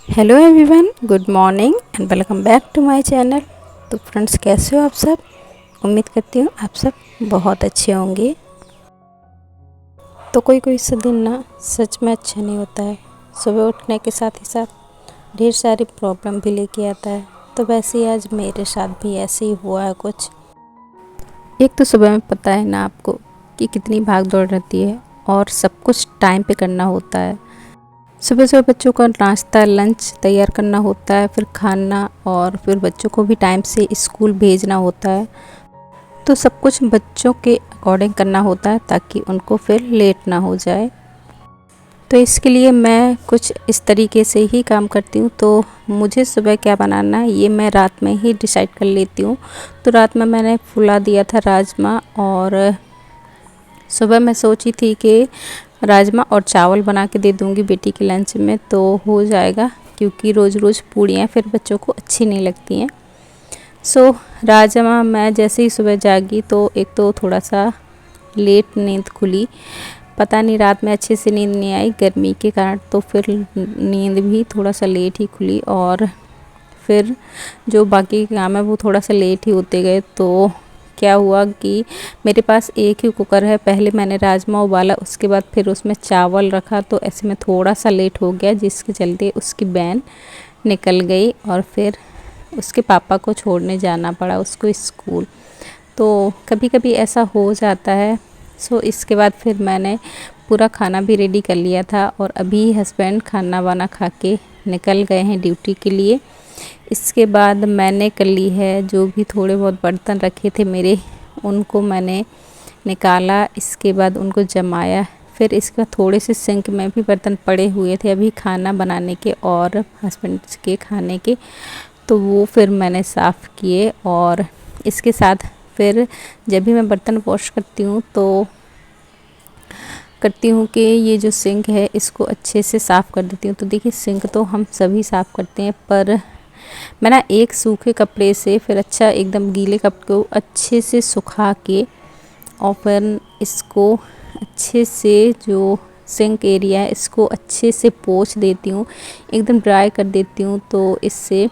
Hello everyone, good morning and welcome back to my channel. तो friends, कैसे हो आप सब? उम्मीद करती हूँ आप सब बहुत अच्छे होंगे। तो कोई कोई सा दिन ना सच में अच्छा नहीं होता है। सुबह उठने के साथ ही साथ ढेर सारी प्रॉब्लम भी लेके आता है। तो वैसे ही आज मेरे साथ भी ऐसे ही हुआ है कुछ। एक तो सुबह में पता है ना आपको कि कितनी भाग दौड़ रहती है और सब कुछ टाइम पे करना होता है। सुबह सुबह बच्चों का नाश्ता लंच तैयार करना होता है, फिर खाना, और फिर बच्चों को भी टाइम से स्कूल भेजना होता है। तो सब कुछ बच्चों के अकॉर्डिंग करना होता है ताकि उनको फिर लेट ना हो जाए। तो इसके लिए मैं कुछ इस तरीके से ही काम करती हूँ। तो मुझे सुबह क्या बनाना है ये मैं रात में ही डिसाइड कर लेती हूँ। तो रात में मैंने फुला दिया था राजमा, और सुबह मैं सोची थी कि राजमा और चावल बना के दे दूँगी बेटी के लंच में, तो हो जाएगा, क्योंकि रोज़ रोज़ पूड़ियाँ फिर बच्चों को अच्छी नहीं लगती हैं। सो राजमा मैं जैसे ही सुबह जागी तो एक तो थोड़ा सा लेट नींद खुली। पता नहीं रात में अच्छे से नींद नहीं आई गर्मी के कारण, तो फिर नींद भी थोड़ा सा लेट ही खुली, और फिर जो बाकी काम है वो थोड़ा सा लेट ही होते गए। तो क्या हुआ कि मेरे पास एक ही कुकर है। पहले मैंने राजमा उबाला, उसके बाद फिर उसमें चावल रखा, तो ऐसे में थोड़ा सा लेट हो गया, जिसके चलते उसकी वैन निकल गई और फिर उसके पापा को छोड़ने जाना पड़ा उसको स्कूल। तो कभी कभी ऐसा हो जाता है। सो इसके बाद फिर मैंने पूरा खाना भी रेडी कर लिया था, और अभी हस्बैंड खाना वाना खा के निकल गए हैं ड्यूटी के लिए। इसके बाद मैंने कर ली है जो भी थोड़े बहुत बर्तन रखे थे मेरे, उनको मैंने निकाला। इसके बाद उनको जमाया। फिर इसके बाद थोड़े से सिंक में भी बर्तन पड़े हुए थे अभी खाना बनाने के और हस्बैंड के खाने के, तो वो फिर मैंने साफ़ किए। और इसके साथ फिर जब भी मैं बर्तन वॉश करती हूँ तो करती हूँ कि ये जो सिंक है इसको अच्छे से साफ़ कर देती हूँ। तो देखिए, सिंक तो हम सभी साफ़ करते हैं, पर मैं ना एक सूखे कपड़े से फिर अच्छा एकदम गीले कपड़े को अच्छे से सुखा के, और फिर इसको अच्छे से जो सिंक एरिया है इसको अच्छे से पोंछ देती हूँ, एकदम ड्राई कर देती हूँ। तो इससे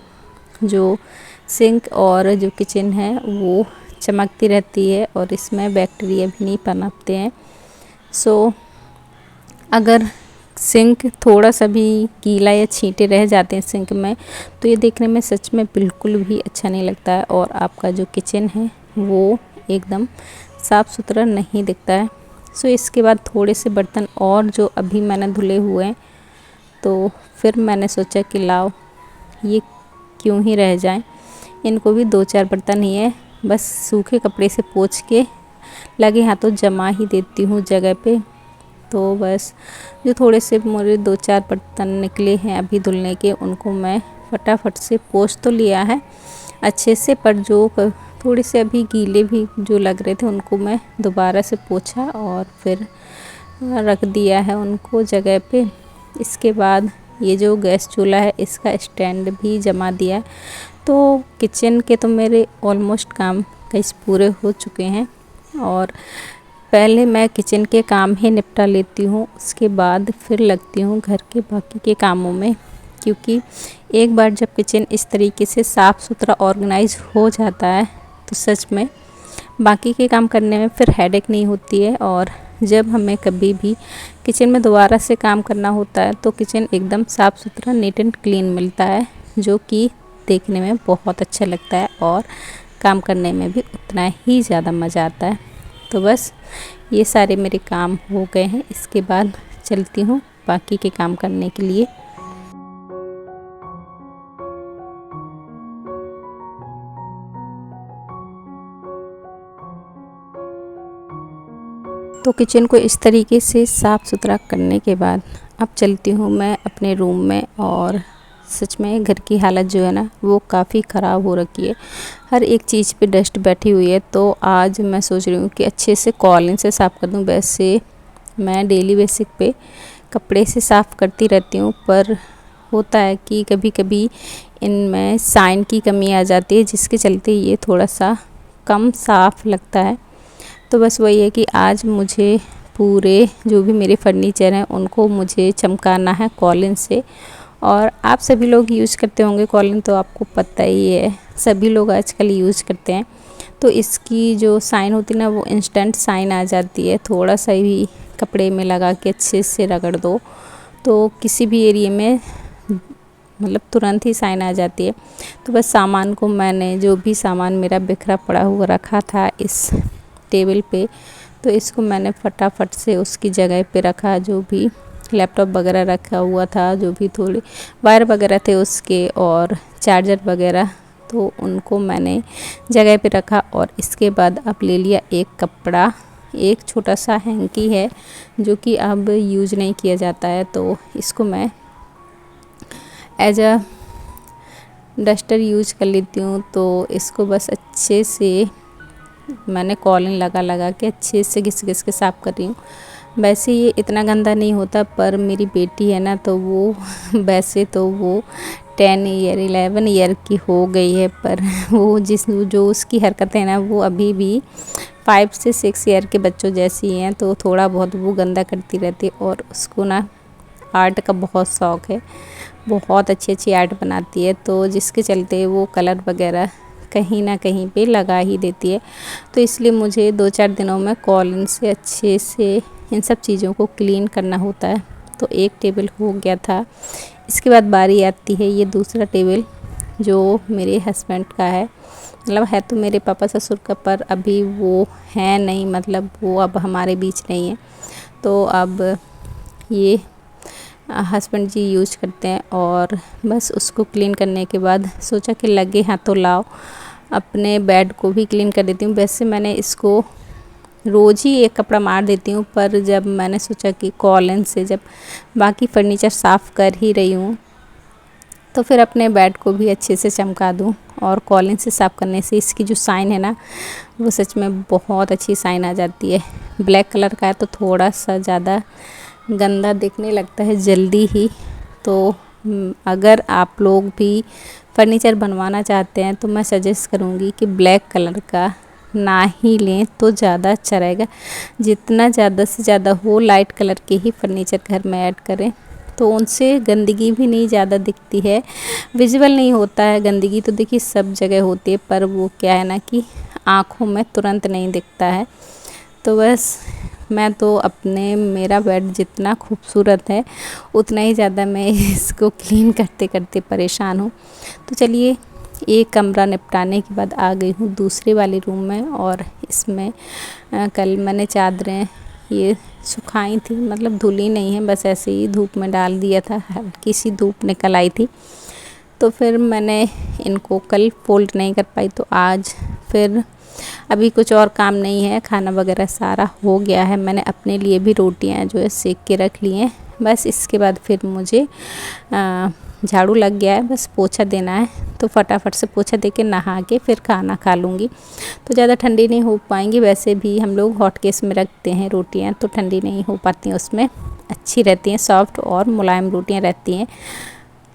जो सिंक और जो किचन है वो चमकती रहती है और इसमें बैक्टीरिया भी नहीं पनपते हैं। सो अगर सिंक थोड़ा सा भी गीला या छींटे रह जाते हैं सिंक में, तो ये देखने में सच में बिल्कुल भी अच्छा नहीं लगता है, और आपका जो किचन है वो एकदम साफ़ सुथरा नहीं दिखता है। सो इसके बाद थोड़े से बर्तन और जो अभी मैंने धुले हुए हैं, तो फिर मैंने सोचा कि लाओ ये क्यों ही रह जाएं, इनको भी 2-4 बर्तन ही है, बस सूखे कपड़े से पोंछ के लगे हाथों जमा ही देती हूँ जगह पे। तो बस जो थोड़े से मेरे 2-4 बर्तन निकले हैं अभी धुलने के, उनको मैं फटाफट से पोंछ तो लिया है अच्छे से, पर जो थोड़े से अभी गीले भी जो लग रहे थे उनको मैं दोबारा से पोंछा और फिर रख दिया है उनको जगह पे। इसके बाद ये जो गैस चूल्हा है इसका स्टैंड भी जमा दिया है। तो किचन के तो मेरे ऑलमोस्ट काम कई पूरे हो चुके हैं, और पहले मैं किचन के काम ही निपटा लेती हूँ, उसके बाद फिर लगती हूँ घर के बाकी के कामों में। क्योंकि एक बार जब किचन इस तरीके से साफ़ सुथरा ऑर्गेनाइज हो जाता है तो सच में बाकी के काम करने में फिर हेडेक नहीं होती है। और जब हमें कभी भी किचन में दोबारा से काम करना होता है तो किचन एकदम साफ़ सुथरा नीट एंड क्लीन मिलता है, जो कि देखने में बहुत अच्छा लगता है और काम करने में भी उतना ही ज़्यादा मज़ा आता है। तो बस ये सारे मेरे काम हो गए हैं, इसके बाद चलती हूँ बाकी के काम करने के लिए। तो किचन को इस तरीके से साफ़ सुथरा करने के बाद अब चलती हूँ मैं अपने रूम में, और सच में घर की हालत जो है ना वो काफ़ी ख़राब हो रखी है, हर एक चीज़ पे डस्ट बैठी हुई है। तो आज मैं सोच रही हूँ कि अच्छे से कॉलिन से साफ़ कर दूँ। वैसे मैं डेली बेसिक पे कपड़े से साफ़ करती रहती हूँ, पर होता है कि कभी कभी इनमें साइन की कमी आ जाती है, जिसके चलते ये थोड़ा सा कम साफ़ लगता है। तो बस वही है कि आज मुझे पूरे जो भी मेरे फर्नीचर हैं उनको मुझे चमकाना है कॉलिन से, और आप सभी लोग यूज़ करते होंगे कॉलिन, तो आपको पता ही है, सभी लोग आजकल यूज़ करते हैं। तो इसकी जो साइन होती है ना, वो इंस्टेंट साइन आ जाती है। थोड़ा सा भी कपड़े में लगा के अच्छे से रगड़ दो तो किसी भी एरिया में मतलब तुरंत ही साइन आ जाती है। तो बस सामान को मैंने, जो भी सामान मेरा बिखरा पड़ा हुआ रखा था इस टेबल पे, तो इसको मैंने फटाफट से उसकी जगह पे रखा। जो भी लैपटॉप वगैरह रखा हुआ था, जो भी थोड़े वायर वगैरह थे उसके और चार्जर वगैरह, तो उनको मैंने जगह पे रखा। और इसके बाद अब ले लिया एक कपड़ा, एक छोटा सा हैंकी है जो कि अब यूज नहीं किया जाता है, तो इसको मैं एज अ डस्टर यूज कर लेती हूँ। तो इसको बस अच्छे से मैंने कॉलिन लगा के अच्छे से घिस घिस के साफ़ कर रही हूँ। वैसे ये इतना गंदा नहीं होता, पर मेरी बेटी है ना, तो वो वैसे तो वो 11 ईयर की हो गई है, पर वो जो उसकी हरकतें हैं ना, वो अभी भी 5 से 6 ईयर के बच्चों जैसी हैं। तो थोड़ा बहुत वो गंदा करती रहती है। और उसको ना आर्ट का बहुत शौक़ है, बहुत अच्छी आर्ट बनाती है, तो जिसके चलते वो कलर वगैरह कहीं ना कहीं पे लगा ही देती है। तो इसलिए मुझे 2-4 दिनों में कॉलिन से अच्छे से इन सब चीज़ों को क्लीन करना होता है। तो एक टेबल हो गया था। इसके बाद बारी आती है ये दूसरा टेबल जो मेरे हस्बैंड का है, मतलब है तो मेरे पापा ससुर का, पर अभी वो है नहीं, मतलब वो अब हमारे बीच नहीं है। तो अब ये हस्बैंड जी यूज करते हैं। और बस उसको क्लीन करने के बाद सोचा कि लगे हाथों लाओ अपने बेड को भी क्लीन कर देती हूँ। वैसे मैंने इसको रोज़ ही एक कपड़ा मार देती हूँ, पर जब मैंने सोचा कि कॉलिन से जब बाकी फर्नीचर साफ़ कर ही रही हूँ, तो फिर अपने बेड को भी अच्छे से चमका दूँ। और कॉलिन से साफ़ करने से इसकी जो साइन है ना, वो सच में बहुत अच्छी साइन आ जाती है। ब्लैक कलर का है तो थोड़ा सा ज़्यादा गंदा दिखने लगता है जल्दी ही। तो अगर आप लोग भी फर्नीचर बनवाना चाहते हैं तो मैं सजेस्ट करूँगी कि ब्लैक कलर का ना ही लें तो ज़्यादा अच्छा रहेगा। जितना ज़्यादा से ज़्यादा हो लाइट कलर के ही फर्नीचर घर में ऐड करें, तो उनसे गंदगी भी नहीं ज़्यादा दिखती है, विजिबल नहीं होता है। गंदगी तो देखिए सब जगह होती है, पर वो क्या है ना कि आँखों में तुरंत नहीं दिखता है। तो बस मैं तो अपने, मेरा बेड जितना खूबसूरत है उतना ही ज़्यादा मैं इसको क्लीन करते करते परेशान हूँ। तो चलिए, एक कमरा निपटाने के बाद आ गई हूँ दूसरे वाले रूम में। और इसमें कल मैंने चादरें ये सुखाई थी, मतलब धुली नहीं है, बस ऐसे ही धूप में डाल दिया था, हल्की सी धूप निकल आई थी। तो फिर मैंने इनको कल फोल्ड नहीं कर पाई, तो आज फिर अभी कुछ और काम नहीं है, खाना वगैरह सारा हो गया है। मैंने अपने लिए भी रोटियां जो है सेक के रख ली हैं। बस इसके बाद फिर मुझे झाड़ू लग गया है, बस पोछा देना है। तो फटाफट से पोछा दे के नहा के फिर खाना खा लूँगी। तो ज़्यादा ठंडी नहीं हो पाएंगी, वैसे भी हम लोग हॉट केस में रखते हैं रोटियां, तो ठंडी नहीं हो पाती हैं, उसमें अच्छी रहती हैं, सॉफ्ट और मुलायम रोटियां रहती हैं।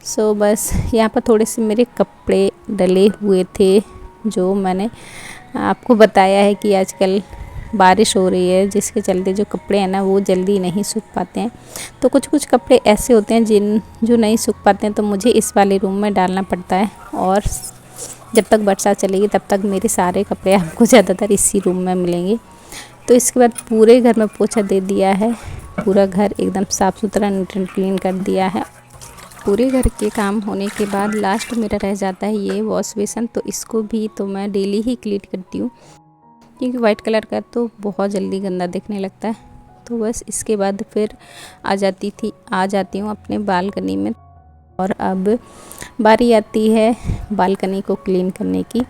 सो बस यहाँ पर थोड़े से मेरे कपड़े डले हुए थे, जो मैंने आपको बताया है कि आजकल बारिश हो रही है, जिसके चलते जो कपड़े हैं ना वो जल्दी नहीं सूख पाते हैं। तो कुछ ऐसे होते हैं जो नहीं सूख पाते हैं, तो मुझे इस वाले रूम में डालना पड़ता है। और जब तक बरसात चलेगी तब तक मेरे सारे कपड़े आपको ज़्यादातर इसी रूम में मिलेंगे। तो इसके बाद पूरे घर में पोछा दे दिया है, पूरा घर एकदम साफ़ सुथरा नीट एंड क्लीन कर दिया है। पूरे घर के काम होने के बाद लास्ट मेरा रह जाता है ये वॉश बेसन। तो इसको भी तो मैं डेली ही क्लीन करती हूँ, क्योंकि वाइट कलर का तो बहुत जल्दी गंदा दिखने लगता है। तो बस इसके बाद फिर आ जाती हूँ अपने बालकनी में। और अब बारी आती है बालकनी को क्लीन करने की।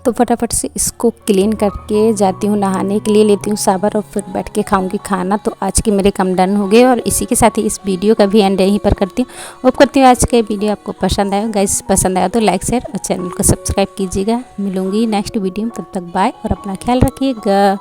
तो फटाफट से इसको क्लीन करके जाती हूँ नहाने के लिए, लेती हूँ शावर और फिर बैठ के खाऊंगी खाना। तो आज के मेरे काम डन हो गए और इसी के साथ ही इस वीडियो का भी एंड यहीं पर करती हूँ। होप करती हूँ आज के वीडियो आपको पसंद आया। गाइस पसंद आया तो लाइक शेयर और चैनल को सब्सक्राइब कीजिएगा। मिलूंगी नेक्स्ट वीडियो में, तब तक बाय और अपना ख्याल रखिएगा।